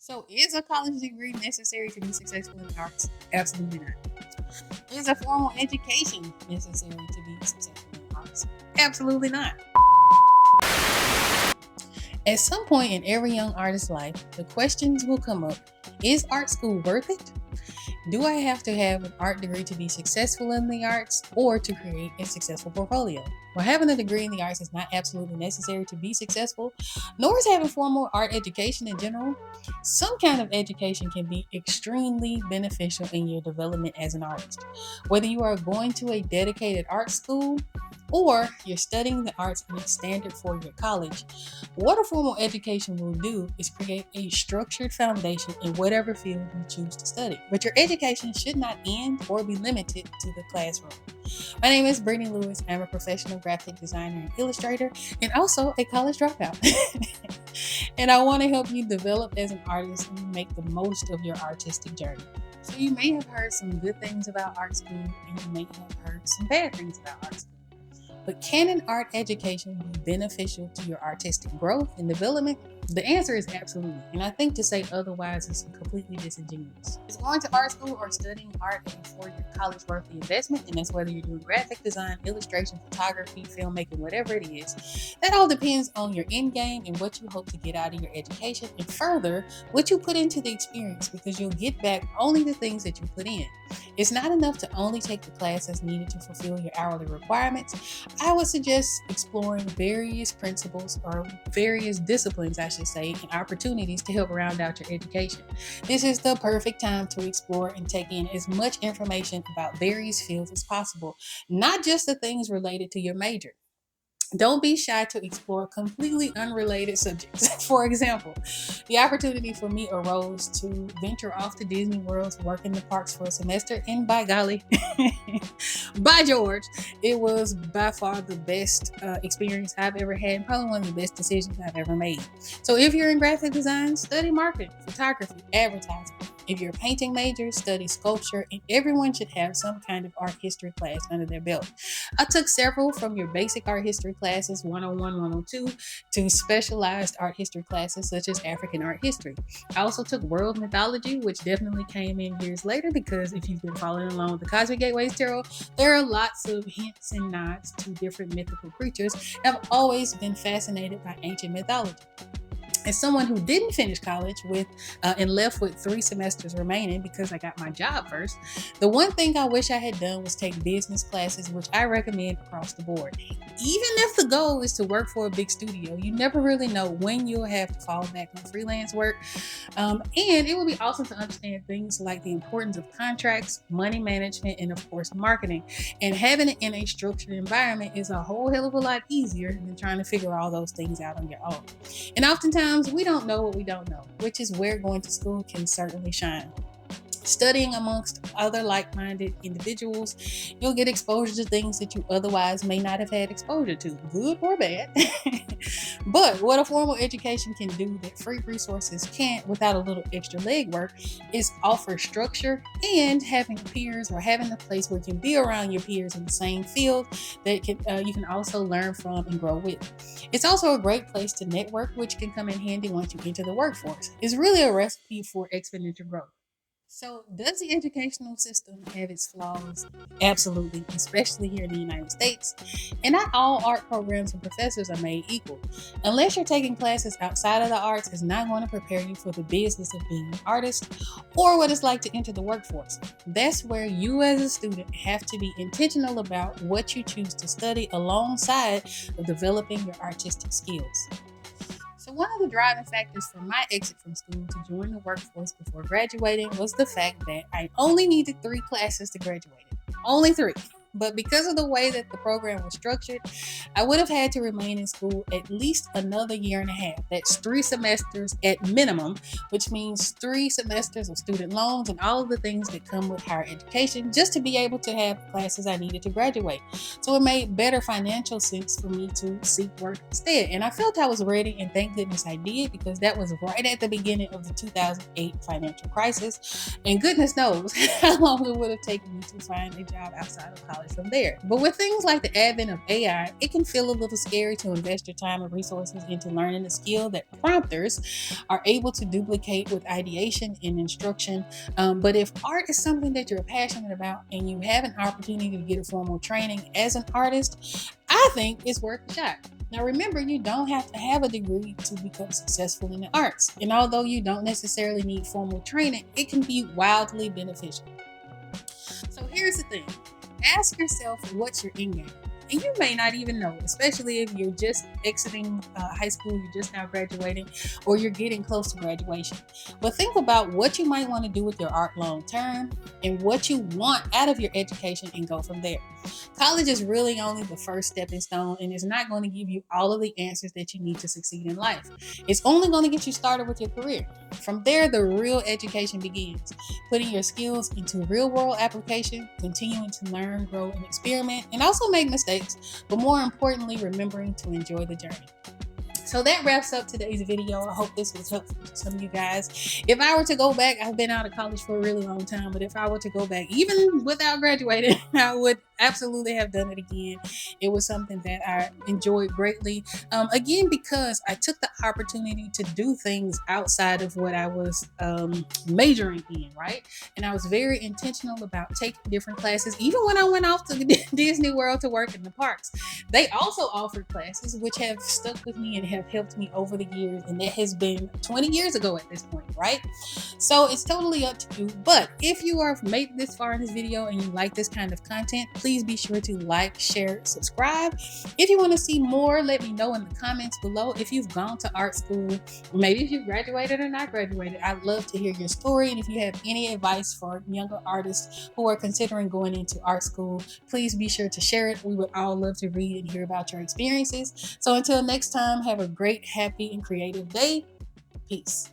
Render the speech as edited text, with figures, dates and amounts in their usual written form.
So, is a college degree necessary to be successful in the arts? Absolutely not. Is a formal education necessary to be successful in the arts? Absolutely not. At some point in every young artist's life, the questions will come up: is art school worth it? Do I have to have an art degree to be successful in the arts or to create a successful portfolio? Well, having a degree in the arts is not absolutely necessary to be successful, nor is having formal art education in general. Some kind of education can be extremely beneficial in your development as an artist. Whether you are going to a dedicated art school or you're studying the arts in a standard four-year college, what a formal education will do is create a structured foundation in whatever field you choose to study. But your education should not end or be limited to the classroom. My name is Brittany Lewis. I'm a professional graphic designer and illustrator, and also a college dropout. And I want to help you develop as an artist and make the most of your artistic journey. So you may have heard some good things about art school, and you may have heard some bad things about art school. But can an art education be beneficial to your artistic growth and development? The answer is absolutely. And I think to say otherwise is completely disingenuous. Is going to art school or studying art a four-year college worth the investment? And that's whether you're doing graphic design, illustration, photography, filmmaking, whatever it is. That all depends on your end game and what you hope to get out of your education, and further, what you put into the experience, because you'll get back only the things that you put in. It's not enough to only take the classes needed to fulfill your hourly requirements. I would suggest exploring various principles or various disciplines, I should say, and opportunities to help round out your education. This is the perfect time to explore and take in as much information about various fields as possible, not just the things related to your major. Don't be shy to explore completely unrelated subjects. For example, the opportunity for me arose to venture off to Disney World to work in the parks for a semester, and by golly, by George, it was by far the best experience I've ever had, and probably one of the best decisions I've ever made. So if you're in graphic design, study marketing, photography, advertising. If you're a painting major, study sculpture, and everyone should have some kind of art history class under their belt. I took several, from your basic art history classes 101, 102 to specialized art history classes such as African art history. I also took world mythology, which definitely came in years later, because if you've been following along with the Cosmic Gateways Tarot, there are lots of hints and nods to different mythical creatures. I've always been fascinated by ancient mythology. As someone who didn't finish college and left with 3 semesters remaining because I got my job first, the one thing I wish I had done was take business classes, which I recommend across the board. Even if the goal is to work for a big studio, you never really know when you'll have to fall back on freelance work. And it would be awesome to understand things like the importance of contracts, money management, and of course, marketing. And having it in a structured environment is a whole hell of a lot easier than trying to figure all those things out on your own. And oftentimes, we don't know what we don't know, which is where going to school can certainly shine. Studying amongst other like-minded individuals, you'll get exposure to things that you otherwise may not have had exposure to, good or bad. But what a formal education can do that free resources can't without a little extra legwork is offer structure and having peers, or having a place where you can be around your peers in the same field that you can also learn from and grow with. It's also a great place to network, which can come in handy once you enter the workforce. It's really a recipe for exponential growth. So, does the educational system have its flaws? Absolutely, especially here in the United States. And not all art programs and professors are made equal. Unless you're taking classes outside of the arts, it's not going to prepare you for the business of being an artist or what it's like to enter the workforce. That's where you as a student have to be intentional about what you choose to study alongside of developing your artistic skills. So one of the driving factors for my exit from school to join the workforce before graduating was the fact that I only needed 3 classes to graduate. Only 3. But because of the way that the program was structured, I would have had to remain in school at least another year and a half. That's 3 semesters at minimum, which means 3 semesters of student loans and all of the things that come with higher education, just to be able to have classes I needed to graduate. So it made better financial sense for me to seek work instead. And I felt I was ready, and thank goodness I did, because that was right at the beginning of the 2008 financial crisis. And goodness knows how long it would have taken me to find a job outside of college knowledge from there. But with things like the advent of AI, it can feel a little scary to invest your time and resources into learning a skill that prompters are able to duplicate with ideation and instruction. But if art is something that you're passionate about and you have an opportunity to get a formal training as an artist, I think it's worth a shot. Now, remember, you don't have to have a degree to become successful in the arts. And although you don't necessarily need formal training, it can be wildly beneficial. So here's the thing. Ask yourself what's your end game. And you may not even know, especially if you're just exiting high school, you're just now graduating, or you're getting close to graduation. But think about what you might want to do with your art long term and what you want out of your education and go from there. College is really only the first stepping stone, and it's not going to give you all of the answers that you need to succeed in life. It's only going to get you started with your career. From there, the real education begins, putting your skills into real world application, continuing to learn, grow, and experiment, and also make mistakes, but more importantly, remembering to enjoy the journey. So that wraps up today's video. I hope this was helpful to some of you guys. If I were to go back, I've been out of college for a really long time, but if I were to go back, even without graduating, I would absolutely have done it again. It was something that I enjoyed greatly. Again, because I took the opportunity to do things outside of what I was majoring in, right? And I was very intentional about taking different classes. Even when I went off to Disney World to work in the parks, they also offered classes which have stuck with me and have helped me over the years, and that has been 20 years ago at this point, right? So it's totally up to you. But if you are made this far in this video and you like this kind of content, please be sure to like, share, subscribe. If you want to see more, let me know in the comments below. If you've gone to art school, maybe if you graduated or not graduated, I'd love to hear your story. And if you have any advice for younger artists who are considering going into art school, please be sure to share it. We would all love to read and hear about your experiences. So until next time, have a great, happy, and creative day. Peace.